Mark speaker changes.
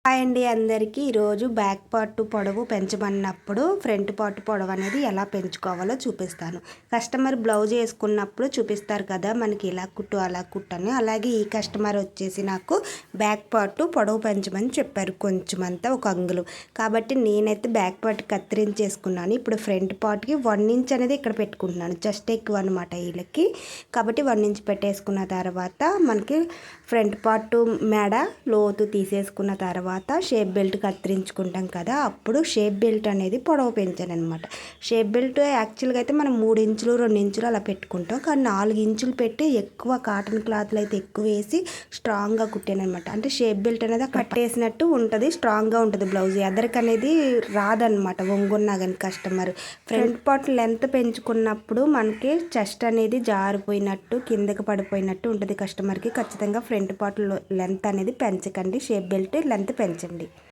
Speaker 1: Hi అండి అందరికీ. ఈరోజు బ్యాక్ పార్ట్ పొడవు పెంచమన్నప్పుడు ఫ్రంట్ పార్ట్ పొడవు అనేది ఎలా పెంచుకోవాలో చూపిస్తాను. కస్టమర్ బ్లౌజ్ వేసుకున్నప్పుడు చూపిస్తారు కదా మనకి ఇలా కుట్టు అలా కుట్టు అని. అలాగే ఈ కస్టమర్ వచ్చేసి నాకు బ్యాక్ పార్ట్ పొడవు పెంచమని చెప్పారు, కొంచెం అంతా ఒక అంగుళం. కాబట్టి నేనైతే బ్యాక్ పార్ట్ కత్తిరించేసుకున్నాను. ఇప్పుడు ఫ్రంట్ పార్ట్కి 1 ఇంచ్ అనేది ఇక్కడ పెట్టుకుంటున్నాను, జస్ట్ ఎక్కువ అనమాట వీళ్ళకి. కాబట్టి 1 ఇంచ్ పెట్టేసుకున్న తర్వాత మనకి ఫ్రంట్ పార్ట్ మెడ లోతు తీసేసుకున్న తర్వాత షేప్ బెల్ట్ కత్తిరించుకుంటాం కదా, అప్పుడు షేప్ బెల్ట్ అనేది పొడవు పెంచాను అనమాట. షేప్ బెల్ట్ యాక్చువల్గా అయితే మనం 3 ఇంచులు 2 ఇంచులు అలా పెట్టుకుంటాం, కానీ 4 ఇంచులు పెట్టి ఎక్కువ కాటన్ క్లాత్లు అయితే ఎక్కువ వేసి స్ట్రాంగ్గా కుట్టాను అనమాట. అంటే షేప్ బెల్ట్ అనేది కట్టేసినట్టు ఉంటుంది, స్ట్రాంగ్గా ఉంటుంది బ్లౌజ్. ఎదరికి అనేది రాదనమాట వంగున్నా కానీ కస్టమర్. ఫ్రంట్ పార్ట్ లెంత్ పెంచుకున్నప్పుడు మనకి చెస్ట్ అనేది జారిపోయినట్టు కిందకి పడిపోయినట్టు ఉంటుంది కస్టమర్కి. ఖచ్చితంగా ఫ్రంట్ పార్ట్ లెంత్ అనేది పెంచకండి, షేప్ బెల్ట్ లెంత్ పెంచండి.